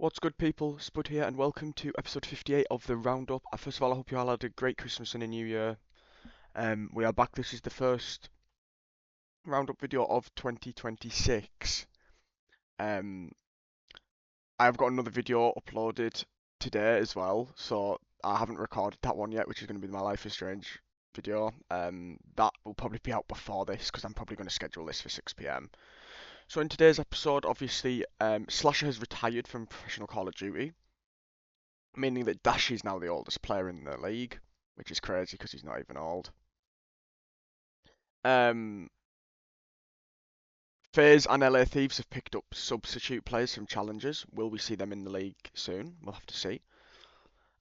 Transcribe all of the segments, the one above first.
What's good, people? Spud here, and welcome to episode 58 of the Roundup. First of all, I hope you all had a great Christmas and a New Year. We are back. This is the first Roundup video of 2026. Um, I have got another video uploaded today as well, so I haven't recorded that one yet, which is going to be my Life is Strange video. That will probably be out before this, because I'm probably going to schedule this for 6 p.m. So in today's episode, obviously, Slasher has retired from professional Call of Duty, meaning that Dash is now the oldest player in the league, which is crazy because he's not even old. Um, FaZe and LA Thieves have picked up substitute players from challengers. Will we see them in the league soon? We'll have to see.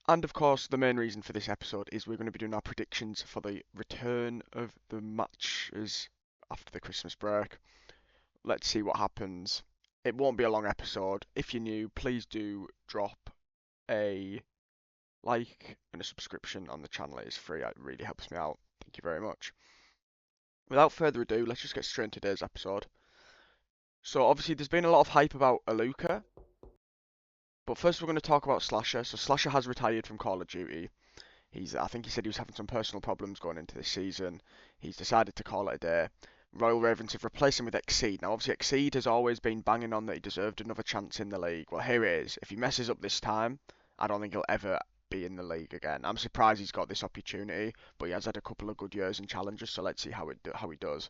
And of course, the main reason for this episode is we're going to be doing our predictions for the return of the matches after the Christmas break. Let's see what happens. It won't be a long episode. If you're new, please do drop a like and a subscription on the channel. It is free. It really helps me out. Thank you very much. Without further ado, let's just get straight into today's episode. So obviously there's been a lot of hype about ALLUKA, but first we're going to talk about Slasher. So Slasher has retired from Call of Duty. I think he said he was having some personal problems going into this season. He's decided to call it a day. Royal Ravens have replaced him with Exceed. Now obviously Exceed has always been banging on that he deserved another chance in the league. Well, here it is. If he messes up this time, I don't think he'll ever be in the league again. I'm surprised he's got this opportunity, but he has had a couple of good years in challenges, so let's see how he does.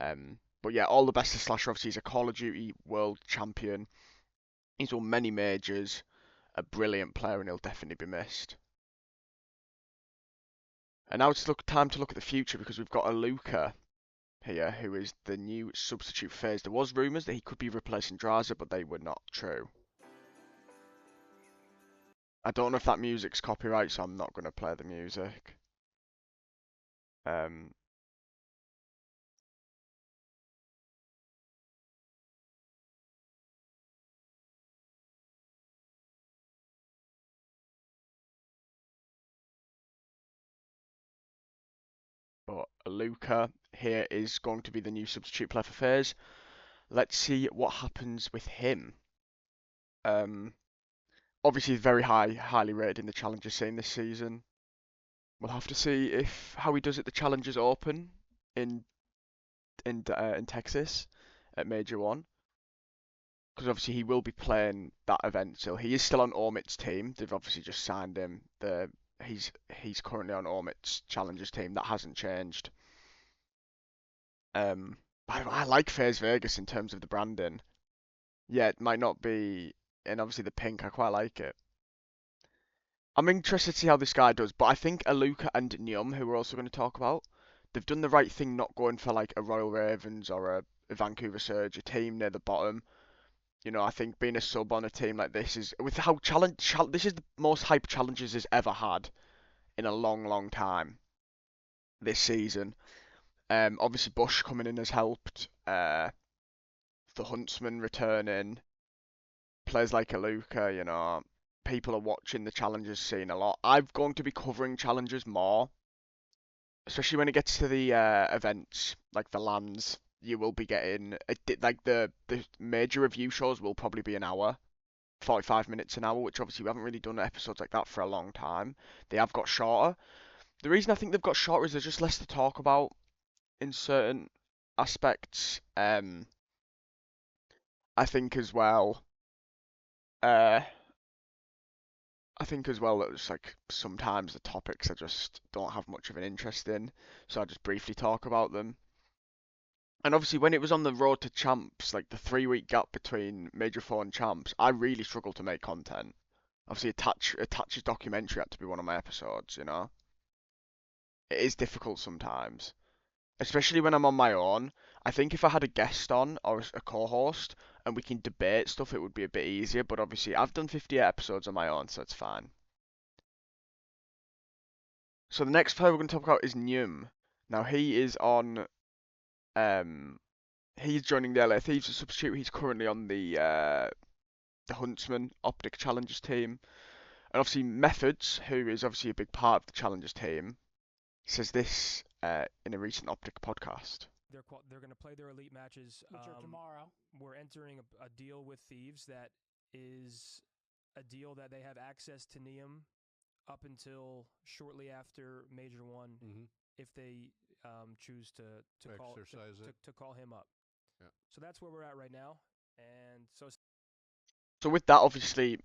But yeah, all the best to Slasher. Obviously, he's a Call of Duty World Champion. He's won many majors. A brilliant player, and he'll definitely be missed. And now it's time to look at the future because we've got ALLUKA here, who is the new substitute FaZe. There was rumours that he could be replacing Draza, but they were not true. I don't know if that music's copyright, so I'm not going to play the music. Um, but ALLUKA here is going to be the new substitute player for FaZe. Let's see what happens with him. Obviously very highly rated in the Challengers scene this season. We'll have to see how he does at the Challengers Open in in Texas at Major One, because obviously he will be playing that event. So he is still on Ormit's team. They've obviously just signed him. He's currently on Ormit's Challengers team. That hasn't changed. Um, I like FaZe Vegas in terms of the branding. Yeah, it might not be, and obviously the pink. I quite like it. I'm interested to see how this guy does, but I think ALLUKA and NIUM, who we're also going to talk about, they've done the right thing not going for like a Royal Ravens or a Vancouver Surge, a team near the bottom. You know, I think being a sub on a team like this is, with how this is the most hype challenges has ever had in a long time this season. Obviously Bush coming in has helped. The Huntsman returning, players like ALLUKA, you know, people are watching the challenges scene a lot. I'm going to be covering challenges more, especially when it gets to the events like the lands. You will be getting like the major review shows will probably be an hour, 45 minutes an hour, which obviously we haven't really done episodes like that for a long time. They have got shorter. The reason I think they've got shorter is there's just less to talk about in certain aspects. I think as well. Uh, I think as well that it's like sometimes the topics I just don't have much of an interest in, so I just briefly talk about them. And obviously, when it was on the road to champs, like the 3 week gap between Major Four and champs, I really struggled to make content. Obviously, Attach's documentary had to be one of my episodes. You know, it is difficult sometimes, especially when I'm on my own. I think if I had a guest on or a co-host and we can debate stuff, it would be a bit easier. But obviously, I've done 58 episodes on my own, so it's fine. So the next player we're going to talk about is NIUM. Now he is on um he's joining the LA Thieves as a substitute. He's currently on the Huntsman Optic Challengers team. And obviously Methods, who is obviously a big part of the Challengers team, says this in a recent Optic podcast. They're going to play their elite matches which are tomorrow. We're entering a deal with Thieves that is a deal that they have access to NIUM up until shortly after Major One, if they choose to call him up. Yeah. So that's where we're at right now, and So with that, obviously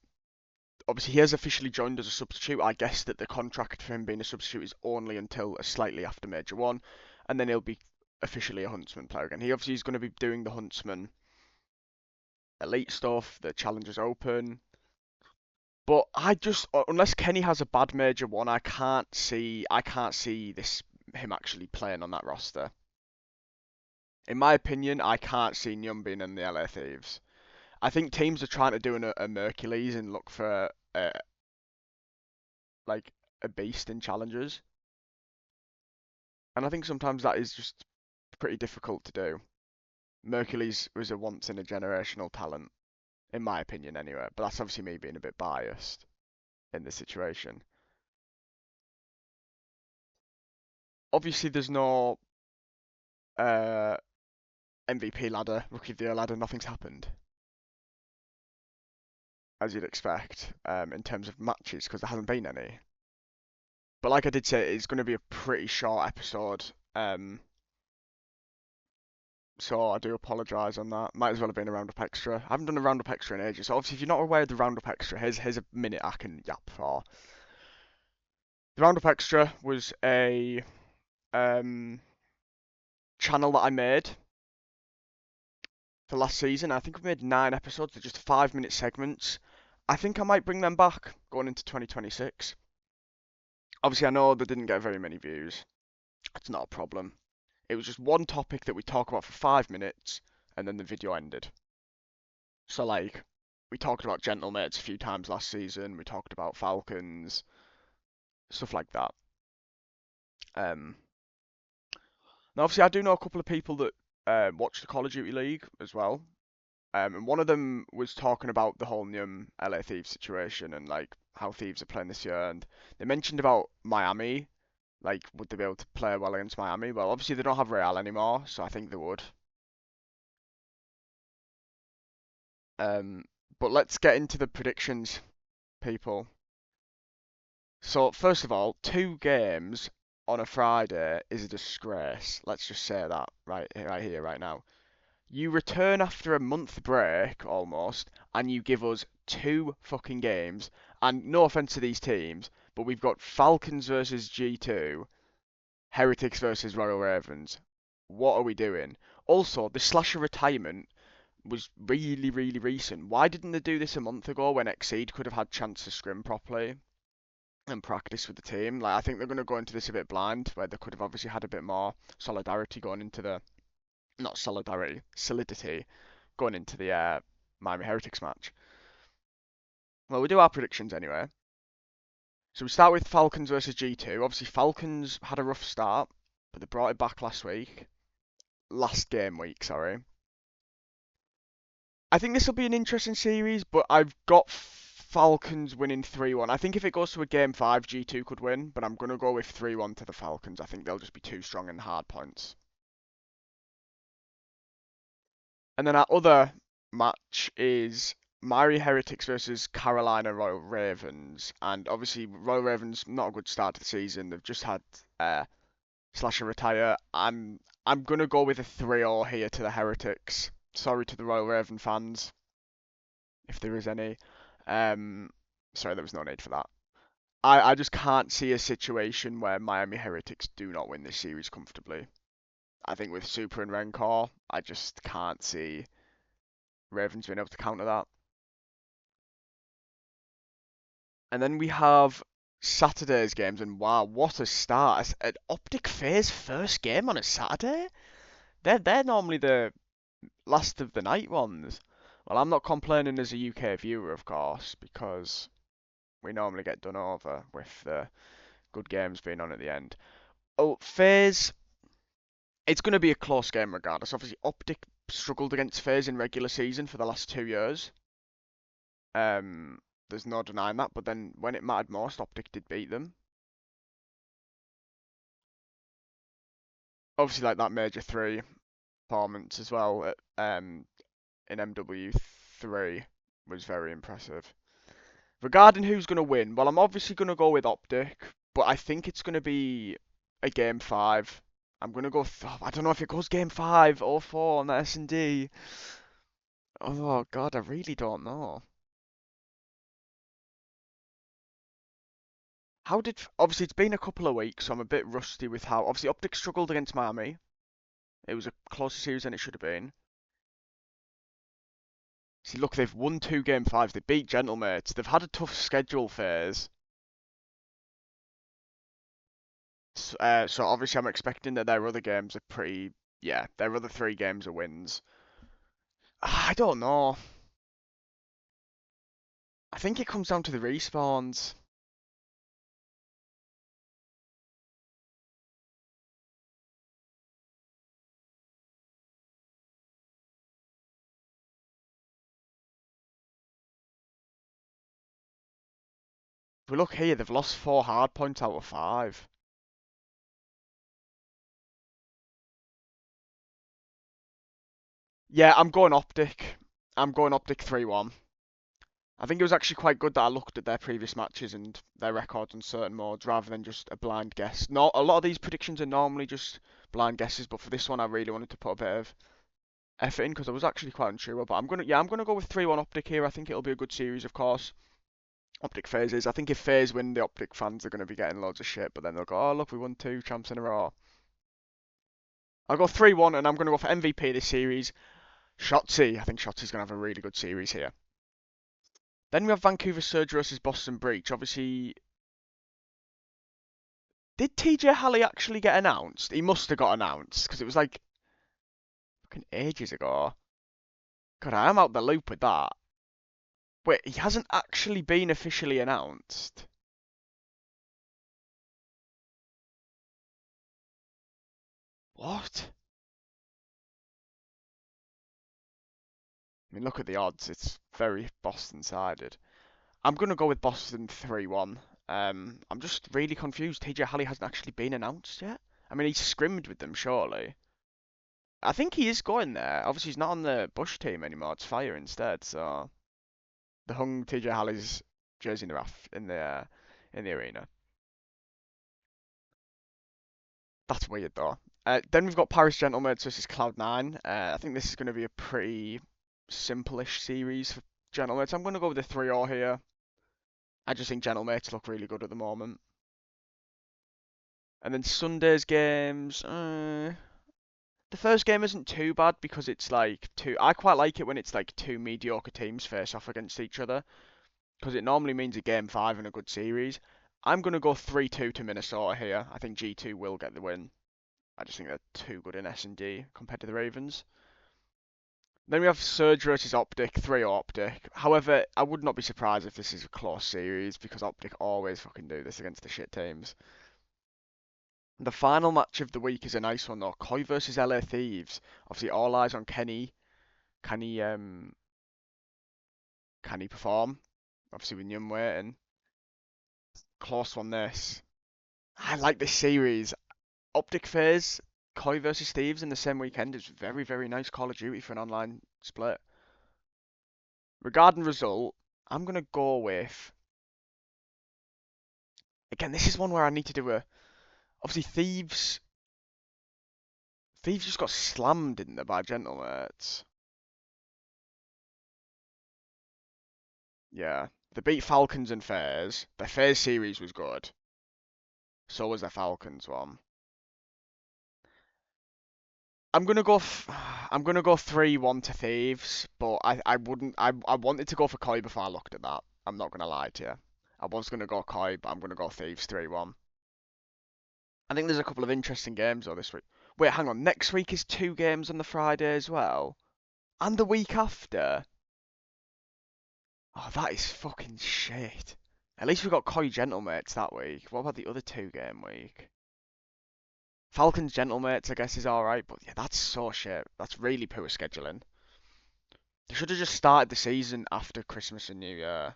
he has officially joined as a substitute. I guess that the contract for him being a substitute is only until slightly after Major One, and then he'll be officially a Huntsman player again. He obviously is going to be doing the Huntsman elite stuff, the Challengers Open. But I just, unless Kenny has a bad Major One, I can't see this him actually playing on that roster. In my opinion, I can't see NIUM being in the LA Thieves. I think teams are trying to do a Mercules and look for like a beast in challengers, and I think sometimes that is just pretty difficult to do. Mercules was a once in a generational talent, in my opinion, anyway. But that's obviously me being a bit biased in this situation. Obviously, there's no uh, MVP ladder, Rookie of the Year ladder. Nothing's happened, as you'd expect, in terms of matches, because there hasn't been any. But like I did say, it's going to be a pretty short episode. So I do apologise on that. Might as well have been a roundup extra. I haven't done a roundup extra in ages. So obviously, if you're not aware of the roundup extra, here's a minute I can yap for. The roundup extra was a channel that I made for last season. I think we made 9 episodes. They're just 5-minute segments. I think I might bring them back going into 2026. Obviously, I know they didn't get very many views. It's not a problem. It was just one topic that we talk about for 5 minutes, and then the video ended. So like, we talked about Gentlemates a few times last season. We talked about Falcons, stuff like that. Um, Now obviously I do know a couple of people that watch the Call of Duty League as well. And one of them was talking about the whole NIUM LA Thieves situation and like how Thieves are playing this year, and they mentioned about Miami. Like, would they be able to play well against Miami? Well, obviously they don't have Real anymore, so I think they would. Um, but let's get into the predictions, people. So first of all, 2 games on a Friday is a disgrace. Let's just say that right here, right now. You return after a month break almost, and you give us 2 fucking games. And no offense to these teams, but we've got Falcons versus G2, Heretics versus Royal Ravens. What are we doing? Also, the slasher retirement was really, really recent. Why didn't they do this a month ago when Exceed could have had chance to scrim properly and practice with the team? Like, I think they're going to go into this a bit blind, where they could have obviously had a bit more solidarity going into the, not solidarity, solidity going into the Miami Heretics match. Well, we do our predictions anyway. So we start with Falcons versus G2. Obviously, Falcons had a rough start, but they brought it back last week. Last game week, sorry. I think this will be an interesting series, but I've got Falcons winning 3-1. I think if it goes to a game 5, G2 could win, but I'm going to go with 3-1 to the Falcons. I think they'll just be too strong in hard points. And then our other match is Miami Heretics versus Carolina Royal Ravens. And obviously, Royal Ravens, not a good start to the season. They've just had Slasher retire. I'm going to go with a 3-0 here to the Heretics. Sorry to the Royal Raven fans, if there is any. Um, Sorry, there was no need for that. I just can't see a situation where Miami Heretics do not win this series comfortably. I think with Super and Rencor, I just can't see Ravens being able to counter that. And then we have Saturday's games, and wow, what a start! An Optic FaZe first game on a Saturday. They're normally the last of the night ones. Well, I'm not complaining as a UK viewer, of course, because we normally get done over with the good games being on at the end. Oh, FaZe, it's going to be a close game regardless. Obviously, Optic struggled against FaZe in regular season for the last 2 years. Um, there's no denying that. But then when it mattered most, Optic did beat them. Obviously, like that Major 3 performance as well at, in MW3. was very impressive. Regarding who's going to win, well, I'm obviously going to go with Optic, but I think it's going to be a game 5. I'm going to go, I don't know if it goes game 5 or 4 on the S&D. Oh, God, I really don't know. Obviously, it's been a couple of weeks, so I'm a bit rusty with how, obviously, Optic struggled against Miami. It was a closer series than it should have been. See, look, they've won 2 game 5s. They beat Gentlemates. They've had a tough schedule phase. So obviously I'm expecting that their other games are pretty, yeah, their other 3 games are wins. I don't know. I think it comes down to the respawns. If we look here, they've lost 4 hard points out of 5. Yeah, I'm going Optic. I'm going Optic 3-1. I think it was actually quite good that I looked at their previous matches and their records on certain modes rather than just a blind guess. Not a lot of these predictions are normally just blind guesses, but for this one I really wanted to put a bit of effort in because I was actually quite unsure. But I'm gonna go with 3-1 Optic here. I think it'll be a good series, of course. Optic phases. I think if Phase win, the Optic fans are going to be getting loads of shit, but then they'll go, oh, look, we won 2 champs in a row. I'll go 3-1, and I'm going to go for MVP this series. Shotzi. I think Shotzi's going to have a really good series here. Then we have Vancouver Surge versus Boston Breach. Obviously, did TJ Halley actually get announced? He must have got announced, because it was like fucking ages ago. God, I am out the loop with that. Wait, he hasn't actually been officially announced. What? I mean, look at the odds. It's very Boston-sided. I'm going to go with Boston 3-1. I'm just really confused. TJ Halley hasn't actually been announced yet. I mean, he's scrimmed with them, surely. I think he is going there. Obviously, he's not on the Bush team anymore. It's Fire instead. So the hung TJ Halley's jersey in the in the arena. That's weird though. Then we've got Paris Gentlemaids versus Cloud9. I think this is going to be a pretty simple-ish series for Gentlemaids. I'm going to go with the 3-0 here. I just think Gentlemates look really good at the moment. And then Sunday's games. The first game isn't too bad because it's like two. I quite like it when it's like 2 mediocre teams face off against each other because it normally means a game 5 in a good series. I'm gonna go 3-2 to Minnesota here. I think G2 will get the win. I just think they're too good in S&D compared to the Ravens. Then we have Surge versus Optic, 3-0 Optic. However, I would not be surprised if this is a close series because Optic always fucking do this against the shit teams. The final match of the week is a nice one though. Koi versus LA Thieves. Obviously, all eyes on Kenny. Can he can he perform? Obviously, with NIUM waiting. Close one this. I like this series. Optic Phase, Koi versus Thieves in the same weekend is very, very nice Call of Duty for an online split. Regarding result, I'm gonna go with. Again, this is one where I need to do a. Obviously, Thieves just got slammed in there by Gentlemates. Yeah. They beat Falcons and Fairs. Their Fairs series was good. So was their Falcons one. I'm gonna go. I'm gonna go 3-1 to Thieves, but I wouldn't. I wanted to go for Koi before I looked at that. I'm not gonna lie to you. I was gonna go Koi, but I'm gonna go Thieves 3-1. I think there's a couple of interesting games though this week. Wait, hang on. Next week is 2 games on the Friday as well, and the week after. Oh, that is fucking shit. At least we got Koi Gentlemates that week. What about the other 2 game week? Falcons Gentlemates, I guess, is alright, but yeah, that's so shit. That's really poor scheduling. They should have just started the season after Christmas and New Year.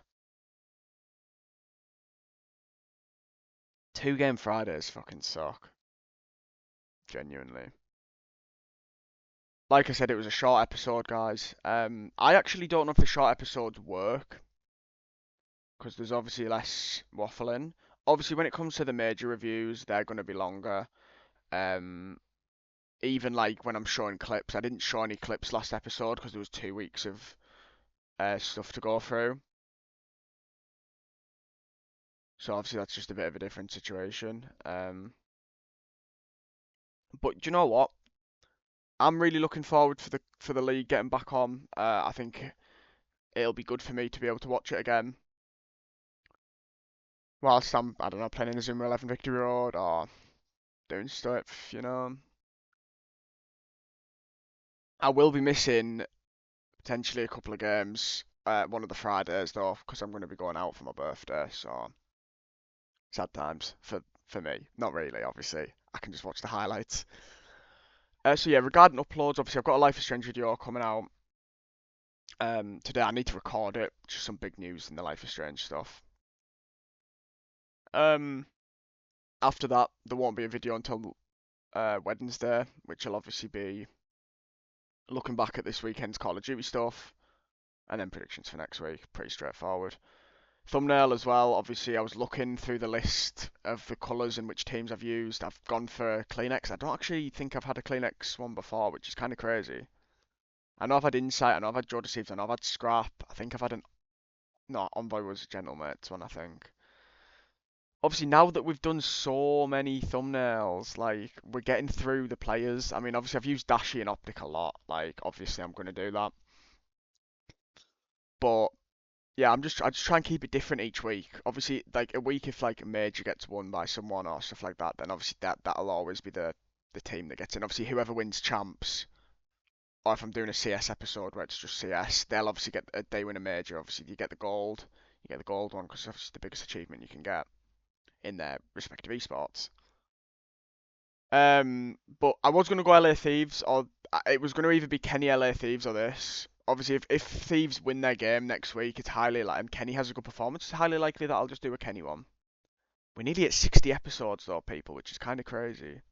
2 game Fridays fucking suck. Genuinely. like I said, it was a short episode, guys. I actually don't know if the short episodes work because there's obviously less waffling. Obviously, when it comes to the major reviews, they're going to be longer. Um, Even like when I'm showing clips, I didn't show any clips last episode because there was 2 weeks of stuff to go through. So obviously that's just a bit of a different situation. But do you know what? I'm really looking forward for the league getting back on. I think it'll be good for me to be able to watch it again whilst I'm, I don't know, playing in the Zuma 11 Victory Road or doing stuff, you know. I will be missing potentially a couple of games one of the Fridays though, because I'm going to be going out for my birthday, so sad times for me. Not really, obviously. I can just watch the highlights. So yeah, regarding uploads, obviously I've got a Life is Strange video coming out today. I need to record it. Just some big news in the Life is Strange stuff. Um, After that, there won't be a video until Wednesday, which will obviously be looking back at this weekend's Call of Duty stuff, and then predictions for next week. Pretty straightforward. Thumbnail as well. Obviously, I was looking through the list of the colours in which teams I've used. I've gone for Kleenex. I don't actually think I've had a Kleenex one before, which is kind of crazy. I know I've had Insight. I know I've had Joe Deceived. I know I've had Scrap. I think I've had an. No, Envoy was Gentlemate's one, I think. Obviously, now that we've done so many thumbnails, like, we're getting through the players. I mean, obviously, I've used Dashi and Optic a lot. Like, obviously, I'm going to do that. But yeah, I just try and keep it different each week. Obviously, like a week if like a major gets won by someone or stuff like that, then obviously that'll always be the team that gets in. Obviously, whoever wins champs, or if I'm doing a CS episode where it's just CS, they'll obviously get they win a major. Obviously, you get the gold one because it's the biggest achievement you can get in their respective esports. But I was gonna go LA Thieves, or it was gonna either be Kenny LA Thieves or this. Obviously, if Thieves win their game next week, it's highly like and Kenny has a good performance. It's highly likely that I'll just do a Kenny one. We're nearly at 60 episodes though, people, which is kind of crazy.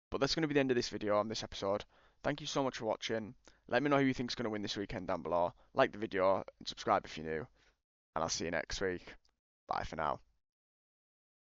But that's gonna be the end of this video on this episode. Thank you so much for watching. Let me know who you think's gonna win this weekend down below. Like the video and subscribe if you're new. And I'll see you next week. Bye for now.